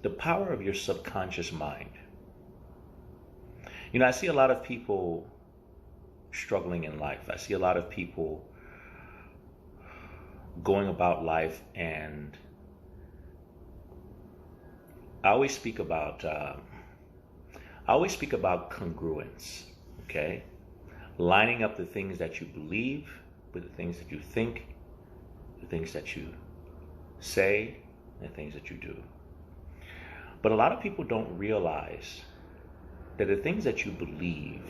The power of your subconscious mind. I see a lot of people struggling in life. I see a lot of people going about life, and I always speak about congruence. Okay, lining up the things that you believe with the things that you think, the things that you say, and the things that you do. But a lot of people don't realize that the things that you believe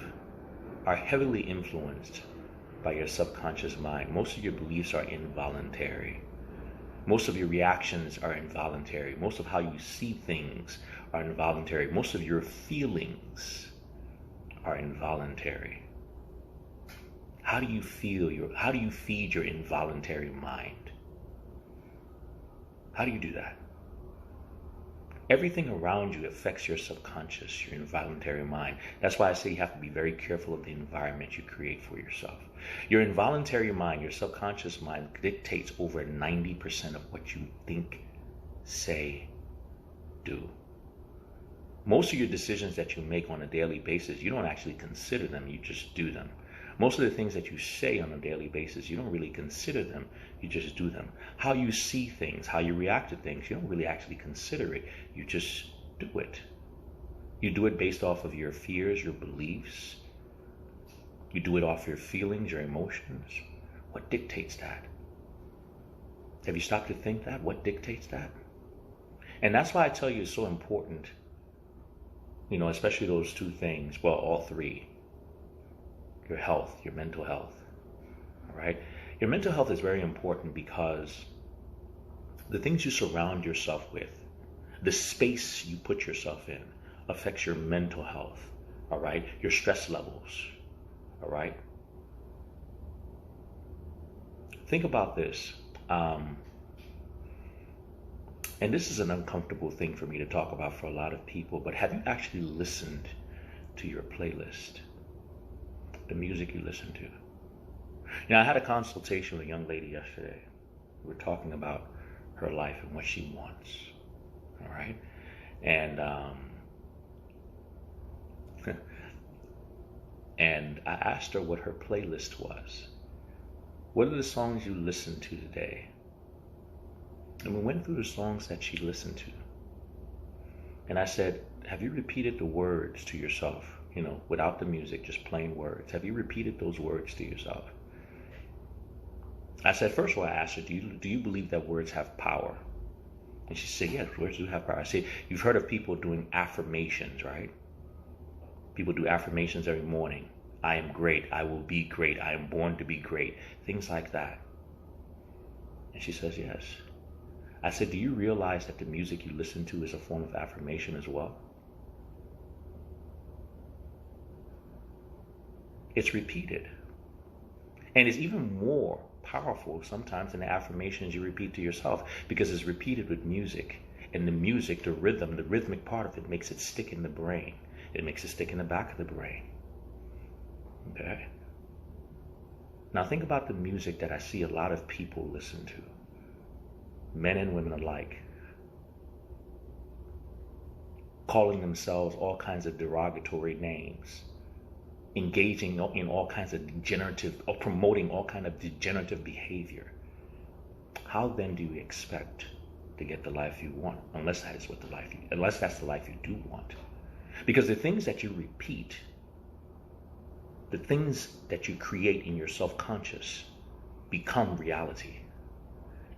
are heavily influenced by your subconscious mind. Most of your beliefs are involuntary. Most of your reactions are involuntary. Most of how you see things are involuntary. Most of your feelings are involuntary. How do you feed your involuntary mind? How do you do that? Everything around you affects your subconscious, your involuntary mind. That's why I say you have to be very careful of the environment you create for yourself. Your involuntary mind, your subconscious mind, dictates over 90% of what you think, say, do. Most of your decisions that you make on a daily basis, you don't actually consider them, you just do them. Most of the things that you say on a daily basis, you don't really consider them, you just do them. How you see things, how you react to things, you don't really actually consider it, you just do it. You do it based off of your fears, your beliefs. You do it off your feelings, your emotions. What dictates that? Have you stopped to think that? What dictates that? And that's why I tell you it's so important, especially those two things, well, all three. Your health, your mental health, all right? Your mental health is very important because the things you surround yourself with, the space you put yourself in, affects your mental health, all right? Your stress levels, all right? Think about this. And this is an uncomfortable thing for me to talk about for a lot of people, but have you actually listened to your playlist? The music you listen to. I had a consultation with a young lady yesterday. We were talking about her life and what she wants. All right? And and I asked her what her playlist was. What are the songs you listen to today? And we went through the songs that she listened to. And I said, have you repeated the words to yourself? Without the music, just plain words. Have you repeated those words to yourself? I said, first of all, I asked her, do you believe that words have power? And she said, yes, words do have power. I said, you've heard of people doing affirmations, right? People do affirmations every morning. I am great. I will be great. I am born to be great. Things like that. And she says, yes. I said, do you realize that the music you listen to is a form of affirmation as well? It's repeated. And it's even more powerful sometimes than the affirmations you repeat to yourself, because it's repeated with music. And the music, the rhythm, the rhythmic part of it makes it stick in the brain. It makes it stick in the back of the brain. Okay? Now think about the music that I see a lot of people listen to. Men and women alike. Calling themselves all kinds of derogatory names. Engaging in all kinds of degenerative, or promoting all kind of degenerative behavior. How then do you expect to get the life you want, unless that's the life you do want? Because the things that you repeat, the things that you create in your self-conscious, become reality.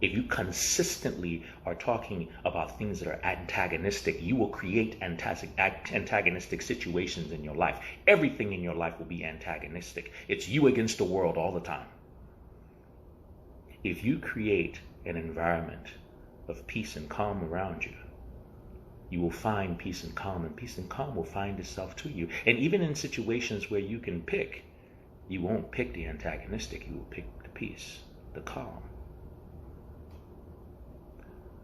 If you consistently are talking about things that are antagonistic, you will create antagonistic situations in your life. Everything in your life will be antagonistic. It's you against the world all the time. If you create an environment of peace and calm around you, you will find peace and peace and calm will find itself to you. And even in situations where you can pick, you won't pick the antagonistic, you will pick the peace, the calm.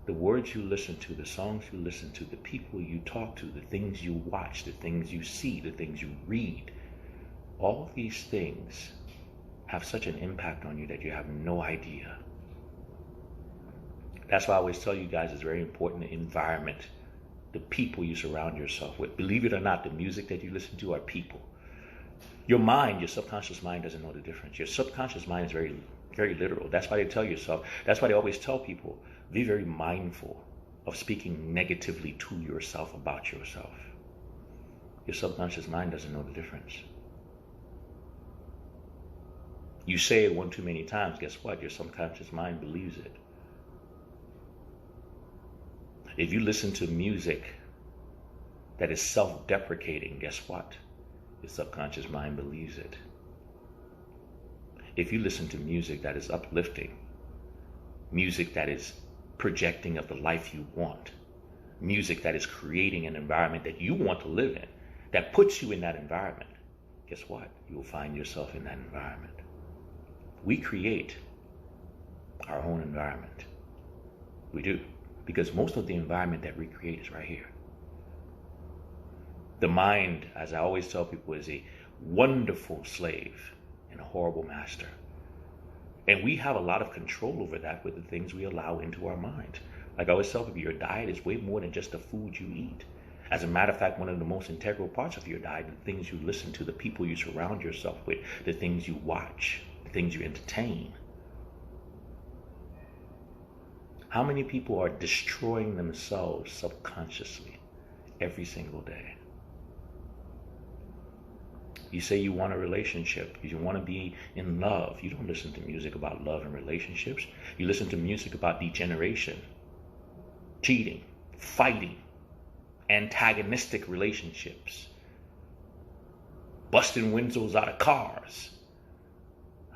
The words you listen to, the songs you listen to, the people you talk to, the things you watch, the things you see, the things you read, all of these things have such an impact on you that you have no idea. That's why I always tell you guys it's very important, the environment the people you surround yourself with. Believe it or not, the music that you listen to are people. Your mind, your subconscious mind doesn't know the difference. Your subconscious mind is very, very literal. That's why they tell yourself, that's why they always tell people, be very mindful of speaking negatively to yourself about yourself. Your subconscious mind doesn't know the difference. You say it one too many times, guess what? Your subconscious mind believes it. If you listen to music that is self-deprecating, guess what? Your subconscious mind believes it. If you listen to music that is uplifting, music that is projecting of the life you want, music that is creating an environment that you want to live in, that puts you in that environment, guess what? You will find yourself in that environment. We create our own environment. We do. Because most of the environment that we create is right here. The mind, as I always tell people, is a wonderful slave and a horrible master. And we have a lot of control over that with the things we allow into our mind. Like I always tell people, your diet is way more than just the food you eat. As a matter of fact, one of the most integral parts of your diet, the things you listen to, the people you surround yourself with, the things you watch, the things you entertain. How many people are destroying themselves subconsciously every single day? You say you want a relationship, you want to be in love. You don't listen to music about love and relationships. You listen to music about degeneration, cheating, fighting, antagonistic relationships, busting windows out of cars.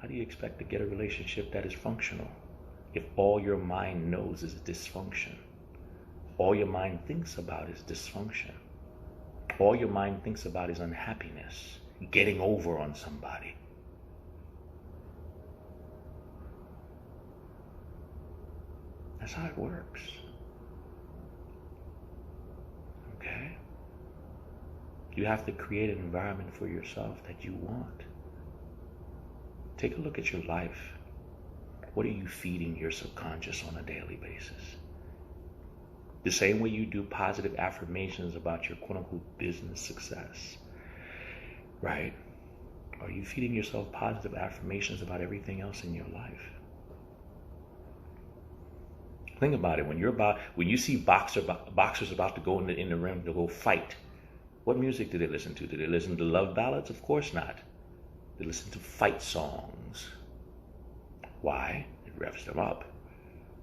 How do you expect to get a relationship that is functional if all your mind knows is dysfunction? All your mind thinks about is dysfunction. All your mind thinks about is unhappiness, getting over on somebody. That's how it works. Okay? You have to create an environment for yourself that you want. Take a look at your life. What are you feeding your subconscious on a daily basis? The same way you do positive affirmations about your quote-unquote business success, right? Are you feeding yourself positive affirmations about everything else in your life? Think about it. When you see boxers about to go in the ring to go fight, what music do they listen to? Do they listen to love ballads? Of course not. They listen to fight songs. Why? It revs them up.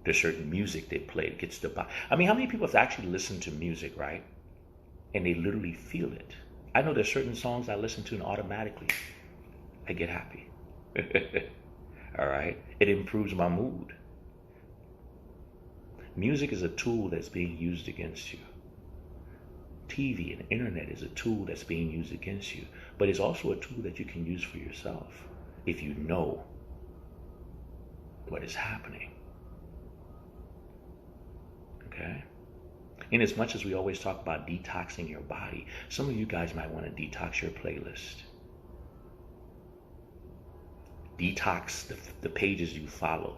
There's certain music they play that gets the body. I mean, how many people have actually listened to music, right? And they literally feel it. I know there's certain songs I listen to and automatically I get happy. All right? It improves my mood. Music is a tool that's being used against you. TV and internet is a tool that's being used against you. But it's also a tool that you can use for yourself if you know what is happening. Okay? In as much as we always talk about detoxing your body, some of you guys might want to detox your playlist. Detox the pages you follow.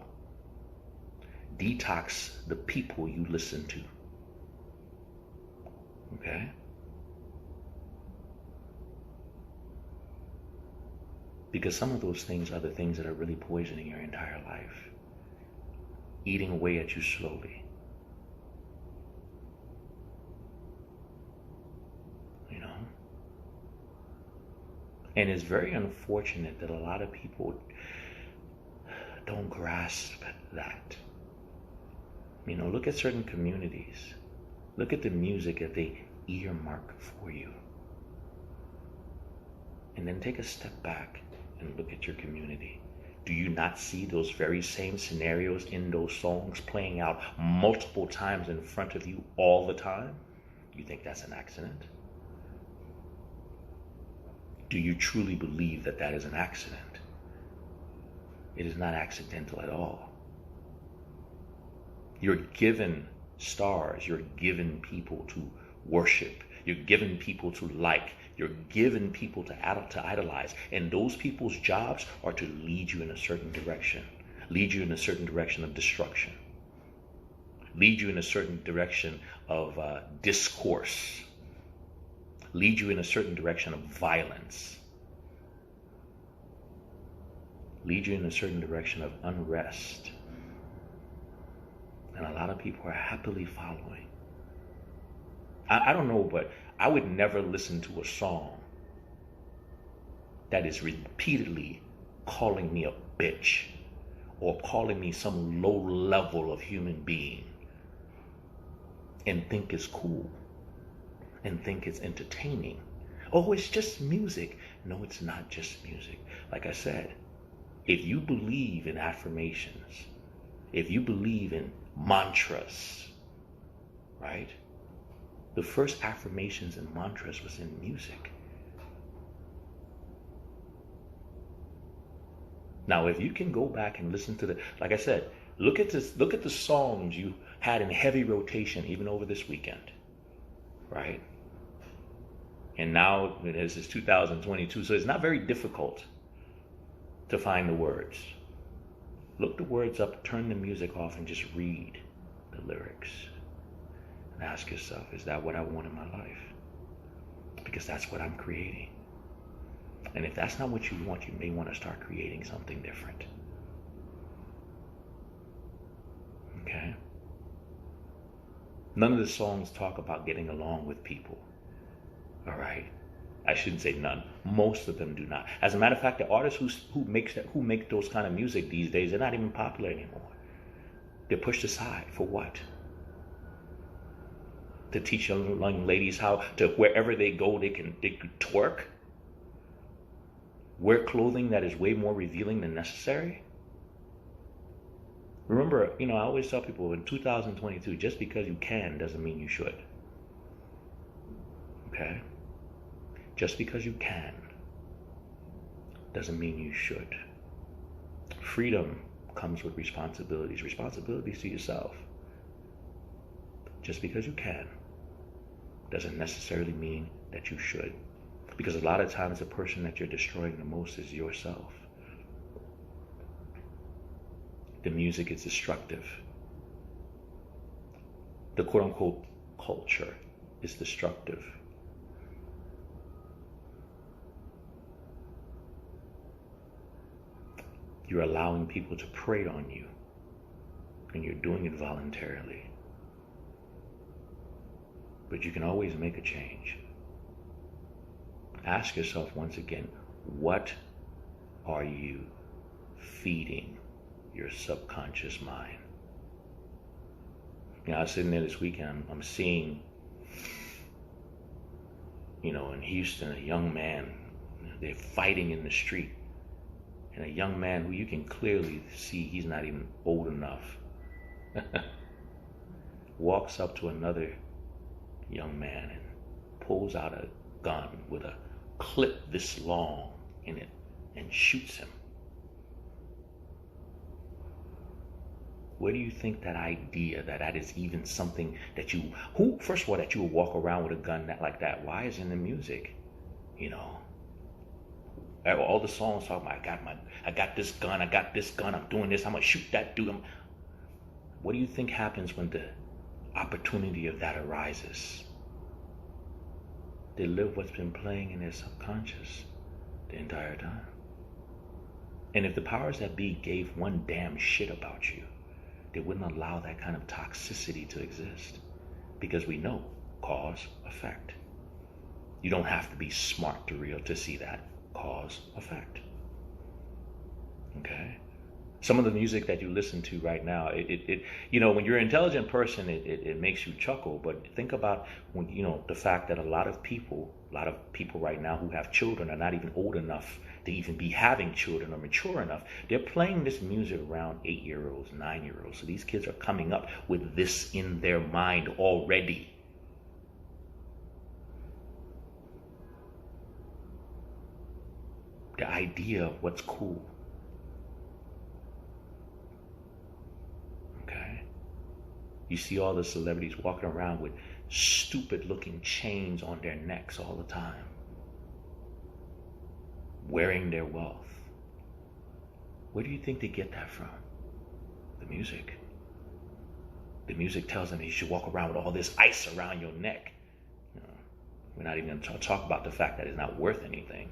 Detox the people you listen to. Okay? Because some of those things are the things that are really poisoning your entire life. Eating away at you slowly. You know? And it's very unfortunate that a lot of people don't grasp that. You know, look at certain communities. Look at the music that they earmark for you. And then take a step back and look at your community. Do you not see those very same scenarios in those songs playing out multiple times in front of you all the time? You think that's an accident? Do you truly believe that that is an accident? It is not accidental at all. You're given stars. You're given people to worship. You're given people to like. You're given people to idolize. And those people's jobs are to lead you in a certain direction. Lead you in a certain direction of destruction. lead you in a certain direction of discourse, lead you in a certain direction of violence, lead you in a certain direction of unrest. And a lot of people are happily following. I don't know, but I would never listen to a song that is repeatedly calling me a bitch or calling me some low level of human being and think it's cool and think it's entertaining. Oh, it's just music. No, it's not just music. Like I said, if you believe in affirmations, if you believe in mantras, right? The first affirmations and mantras was in music. Now, if you can go back and listen to like I said, look at the songs you had in heavy rotation even over this weekend, right? And now this is 2022, so it's not very difficult to find the words. Look the words up, turn the music off, and just read the lyrics. And ask yourself, is that what I want in my life? Because that's what I'm creating. And if that's not what you want, you may want to start creating something different. Okay? None of the songs talk about getting along with people. All right? I shouldn't say none. Most of them do not. As a matter of fact, the artists who make those kind of music these days, they're not even popular anymore. They're pushed aside. For what? To teach young ladies how to, wherever they go, they can twerk? Wear clothing that is way more revealing than necessary? Remember, I always tell people in 2022, just because you can doesn't mean you should. Okay? Just because you can doesn't mean you should. Freedom comes with responsibilities to yourself. Just because you can doesn't necessarily mean that you should. Because a lot of times the person that you're destroying the most is yourself. The music is destructive. The quote-unquote culture is destructive. You're allowing people to prey on you, and you're doing it voluntarily. But you can always make a change. Ask yourself once again, what are you feeding your subconscious mind? I was sitting there this weekend, I'm seeing, in Houston, a young man, they're fighting in the street. And a young man who you can clearly see he's not even old enough walks up to another young man and pulls out a gun with a clip this long in it and shoots him. Where do you think that idea that is even something that first of all, that you would walk around with a gun like that? Why is it in the music? All the songs talk about, I got this gun, I'm doing this, I'm gonna shoot that dude. What do you think happens when the opportunity of that arises? They live what's been playing in their subconscious the entire time. And if the powers that be gave one damn shit about you, they wouldn't allow that kind of toxicity to exist. Because we know cause, effect. You don't have to be smart to see that. Cause, effect. Okay? Some of the music that you listen to right now, when you're an intelligent person, it makes you chuckle. But think about the fact that a lot of people right now who have children are not even old enough to even be having children or mature enough. They're playing this music around 8-year-olds, 9-year-olds. So these kids are coming up with this in their mind already. The idea of what's cool. Okay? You see all the celebrities walking around with stupid looking chains on their necks all the time, wearing their wealth. Where do you think they get that from? The music. The music tells them you should walk around with all this ice around your neck. You know, we're not even going to talk about the fact that it's not worth anything.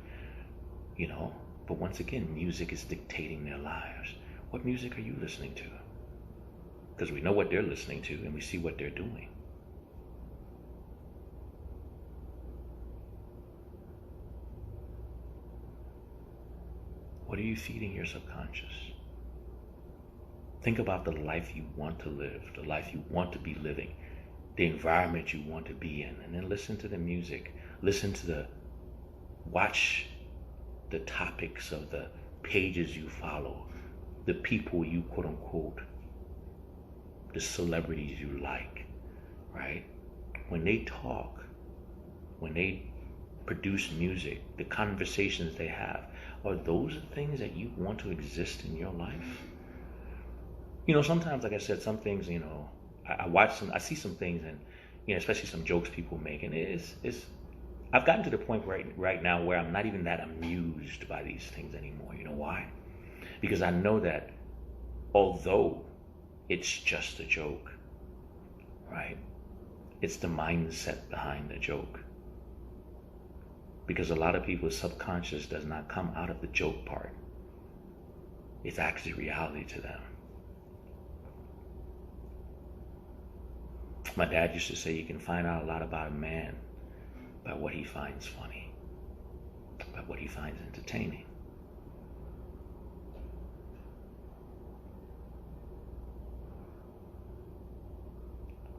You know, but once again, music is dictating their lives. What music are you listening to? Because we know what they're listening to and we see what they're doing. What are you feeding your subconscious? Think about the life you want to live, the life you want to be living, the environment you want to be in, and then listen to the music. Watch the topics of the pages you follow, the people you quote unquote, the celebrities you like, right? When they talk, when they produce music, the conversations they have, are those the things that you want to exist in your life? You know, sometimes, like I said, some things, you know, I see some things, and, you know, especially some jokes people make, and I've gotten to the point right now where I'm not even that amused by these things anymore. You know why? Because I know that although it's just a joke, right? It's the mindset behind the joke. Because a lot of people's subconscious does not come out of the joke part. It's actually reality to them. My dad used to say you can find out a lot about a man by what he finds funny, by what he finds entertaining.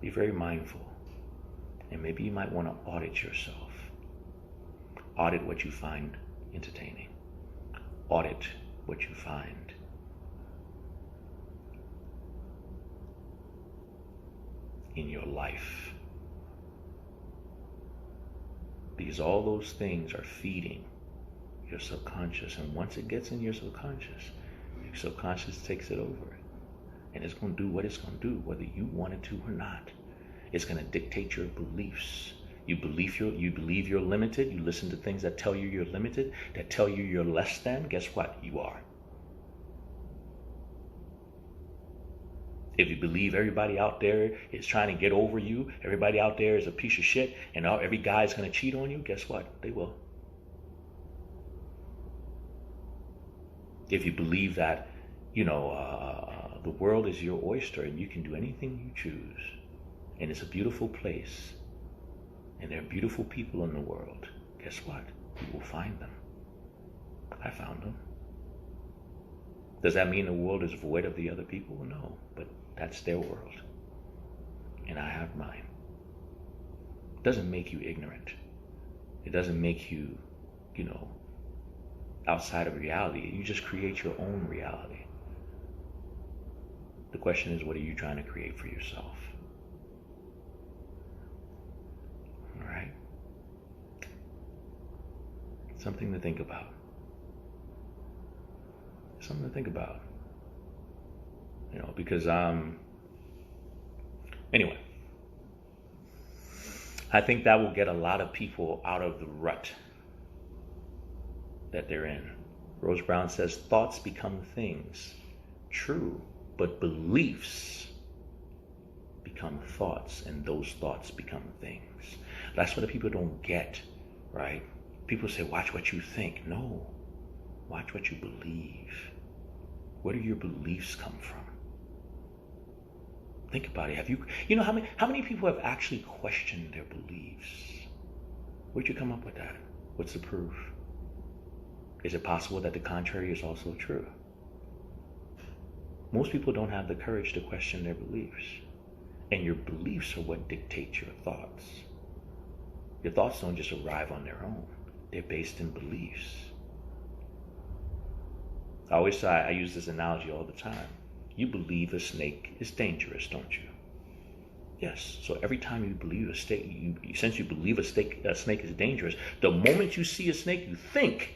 Be very mindful, and maybe you might want to audit yourself. Audit what you find entertaining. Audit what you find in your life. Because all those things are feeding your subconscious. And once it gets in your subconscious takes it over. And it's going to do what it's going to do, whether you want it to or not. It's going to dictate your beliefs. You believe you're limited. You listen to things that tell you you're limited, that tell you you're less than. Guess what? You are. If you believe everybody out there is trying to get over you, everybody out there is a piece of shit, and every guy's going to cheat on you, guess what? They will. If you believe that, the world is your oyster and you can do anything you choose, and it's a beautiful place, and there are beautiful people in the world, guess what? You will find them. I found them. Does that mean the world is void of the other people? No, but that's their world. And I have mine. It doesn't make you ignorant. It doesn't make you, outside of reality. You just create your own reality. The question is, what are you trying to create for yourself? All right? Something to think about. Something to think about. Because anyway, I think that will get a lot of people out of the rut that they're in. Rose Brown says, thoughts become things. True, but beliefs become thoughts, and those thoughts become things. That's what the people don't get, right? People say, watch what you think. No, watch what you believe. Where do your beliefs come from? Think about it. How many people have actually questioned their beliefs? Where'd you come up with that? What's the proof? Is it possible that the contrary is also true? Most people don't have the courage to question their beliefs. And your beliefs are what dictate your thoughts. Your thoughts don't just arrive on their own. They're based in beliefs. I use this analogy all the time. You believe a snake is dangerous, don't you? Yes. So every time you believe since you believe a snake is dangerous, the moment you see a snake, you think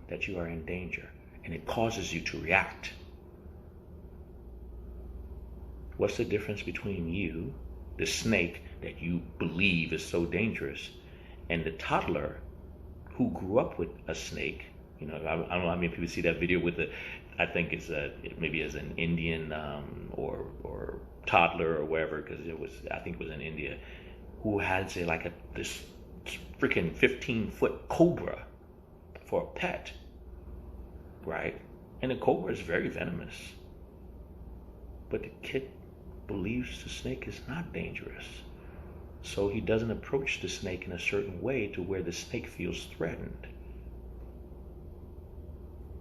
that you are in danger, and it causes you to react. What's the difference between you, the snake that you believe is so dangerous, and the toddler who grew up with a snake? I don't know how many people see that video with I think it's maybe as an Indian or toddler or wherever, because I think it was in India, who had, say, like this freaking 15-foot cobra for a pet, right? And the cobra is very venomous. But the kid believes the snake is not dangerous. So he doesn't approach the snake in a certain way to where the snake feels threatened.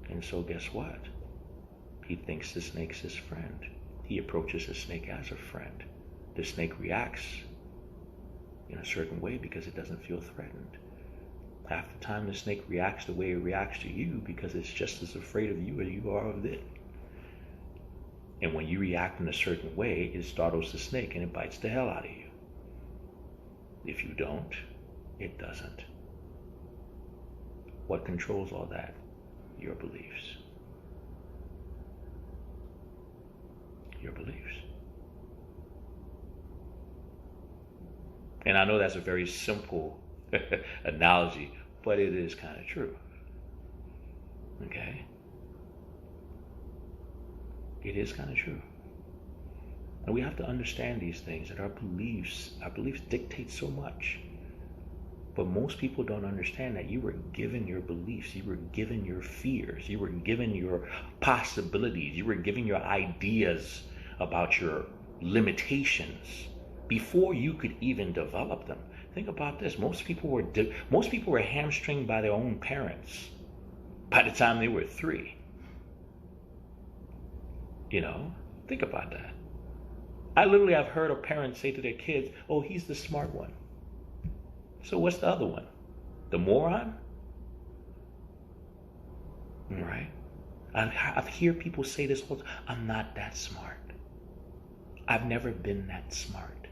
And so guess what? He thinks the snake's his friend. He approaches the snake as a friend. The snake reacts in a certain way because it doesn't feel threatened. Half the time the snake reacts the way it reacts to you because it's just as afraid of you as you are of it. And when you react in a certain way, it startles the snake and it bites the hell out of you. If you don't, it doesn't. What controls all that? Your beliefs. Your beliefs. And I know that's a very simple analogy, but it is kind of true. Okay? It is kind of true. And we have to understand these things, that our beliefs dictate so much. But most people don't understand that you were given your beliefs, you were given your fears, you were given your possibilities, you were given your ideas about your limitations before you could even develop them. Think about this. Most people were hamstringed by their own parents by the time they were 3. You know, think about that. I literally have heard of parents say to their kids, "Oh, he's the smart one." So what's the other one? The moron? Right? I've heard people say this all the time. I'm not that smart. I've never been that smart.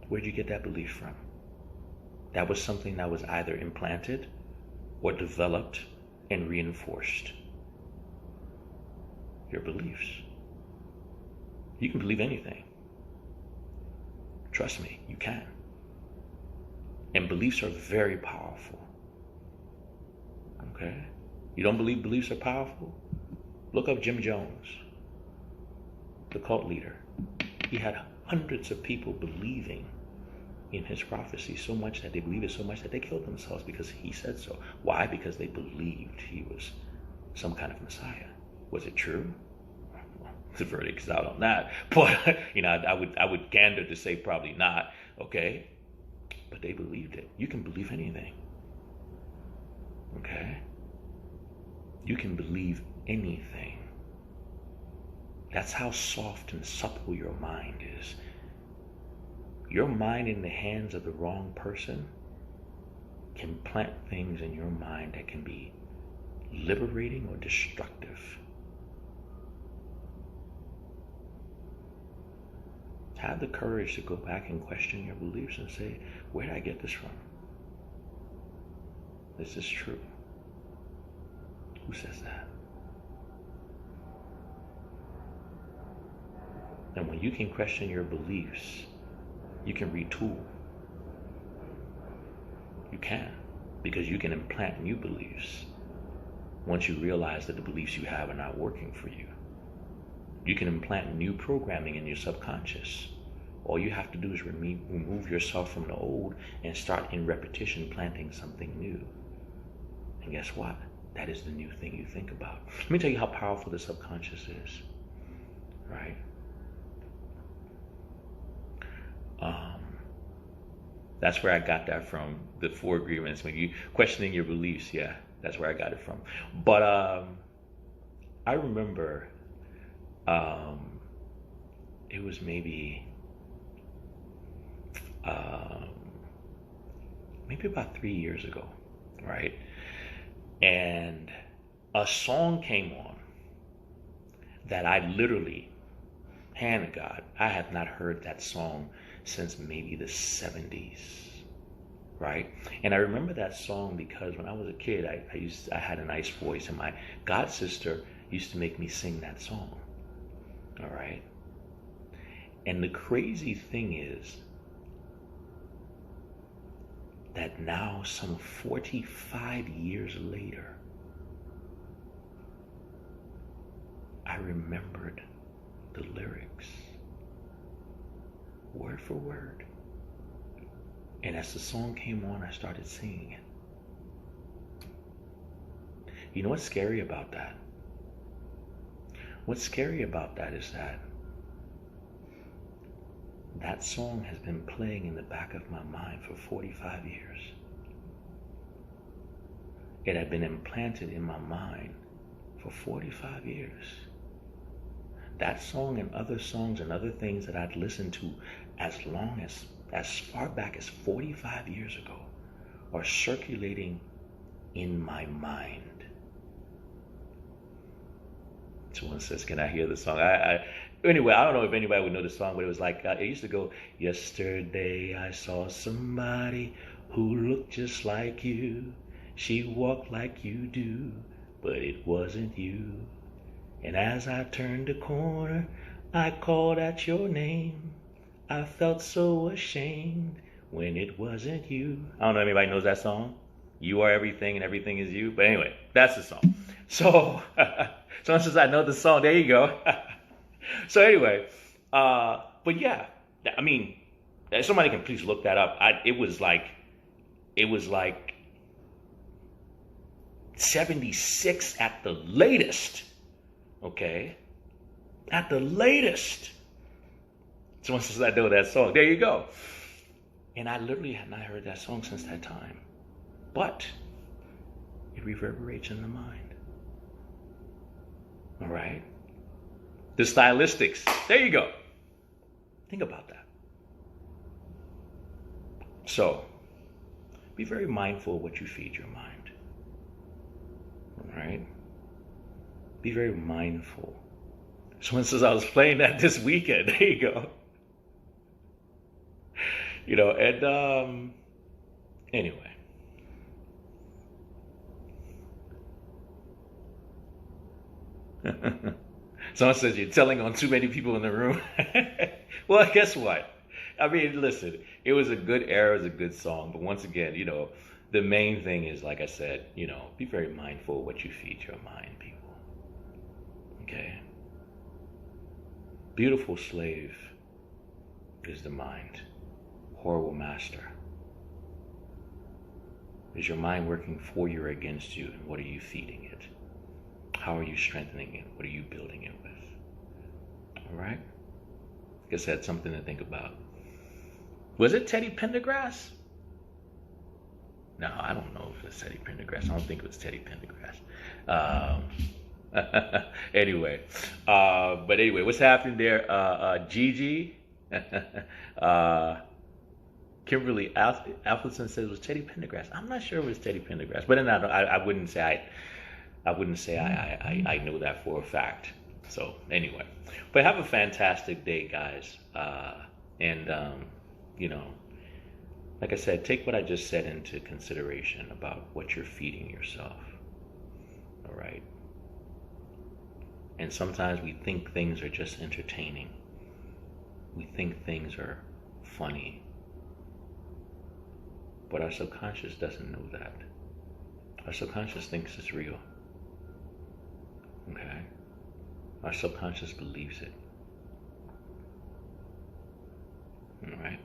Where'd you get that belief from? That was something that was either implanted or developed and reinforced. Your beliefs. You can believe anything. Trust me, you can. And beliefs are very powerful. Okay? You don't believe beliefs are powerful? Look up Jim Jones, the cult leader. He had hundreds of people believing in his prophecy so much that they believed it so much that they killed themselves because he said so. Why? Because they believed he was some kind of Messiah. Was it true? The verdict's out on that. But I would gander to say probably not. Okay? But they believed it. You can believe anything. Okay? You can believe anything. That's how soft and supple your mind is. Your mind in the hands of the wrong person can plant things in your mind that can be liberating or destructive. Have the courage to go back and question your beliefs and say, where did I get this from? Is this true? Who says that? And when you can question your beliefs, you can retool. You can, because you can implant new beliefs once you realize that the beliefs you have are not working for you. You can implant new programming in your subconscious. All you have to do is remove yourself from the old and start in repetition planting something new. And guess what? That is the new thing you think about. Let me tell you how powerful the subconscious is. Right? That's where I got that from, the 4 agreements. When you questioning your beliefs, yeah, that's where I got it from. But I remember it was maybe about 3 years ago, right? And a song came on that I literally, hand to God, I have not heard that song since maybe the 70s, right? And I remember that song because when I was a kid, I had a nice voice, and my god sister used to make me sing that song, all right? And the crazy thing is that now, some 45 years later, I remembered the lyrics word for word. And as the song came on, I started singing it. You know what's scary about that? What's scary about that is that that song has been playing in the back of my mind for 45 years. It had been implanted in my mind for 45 years. That song and other songs and other things that I'd listened to as far back as 45 years ago are circulating in my mind. Someone says, can I hear the song? Anyway, I don't know if anybody would know the song, but it was like, it used to go, yesterday I saw somebody who looked just like you. She walked like you do, but it wasn't you. And as I turned the corner, I called out your name. I felt so ashamed when it wasn't you. I don't know if anybody knows that song. You are everything and everything is you. But anyway, that's the song. So, someone says I know the song. There you go. So anyway, but yeah, I mean, somebody can please look that up. It was like 76 at the latest. Okay, at the latest. Someone says I know that song. There you go. And I literally had not heard that song since that time, but it reverberates in the mind. All right. The stylistics. There you go. Think about that. So, be very mindful of what you feed your mind. All right? Be very mindful. Someone says, I was playing that this weekend. There you go. You know, and anyway. Someone says you're telling on too many people in the room. Well, guess what? I mean, listen, it was a good era, it was a good song. But once again, you know, the main thing is, like I said, you know, be very mindful of what you feed your mind, people. Okay? Beautiful slave is the mind. Horrible master. Is your mind working for you or against you? And what are you feeding it? How are you strengthening it? What are you building it with? All right? I guess that's something to think about. Was it Teddy Pendergrass? No, I don't know if it's Teddy Pendergrass. I don't think it was Teddy Pendergrass. Anyway, but anyway, what's happening there? Gigi, Kimberly Appleton says it was Teddy Pendergrass. I'm not sure it was Teddy Pendergrass, but then I wouldn't say I know that for a fact. So anyway, but have a fantastic day, guys. You know, like I said, take what I just said into consideration about what you're feeding yourself. All right. And sometimes we think things are just entertaining. We think things are funny. But our subconscious doesn't know that. Our subconscious thinks it's real. Okay? Our subconscious believes it. All right?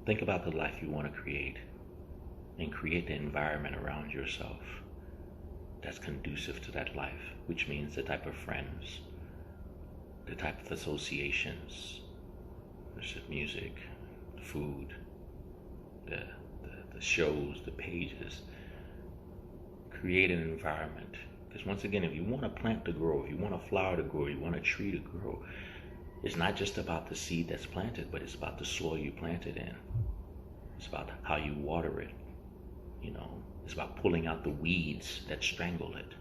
Think about the life you want to create and create the environment around yourself that's conducive to that life, which means the type of friends, the type of associations, the music, the food, the shows, the pages. Create an environment. Because once again, if you want a plant to grow, if you want a flower to grow, you want a tree to grow, it's not just about the seed that's planted, but it's about the soil you plant it in. It's about how you water it. You know, it's about pulling out the weeds that strangle it.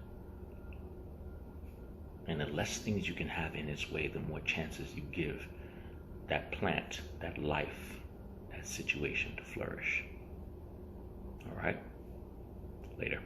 And the less things you can have in its way, the more chances you give that plant, that life, that situation to flourish. All right? Later.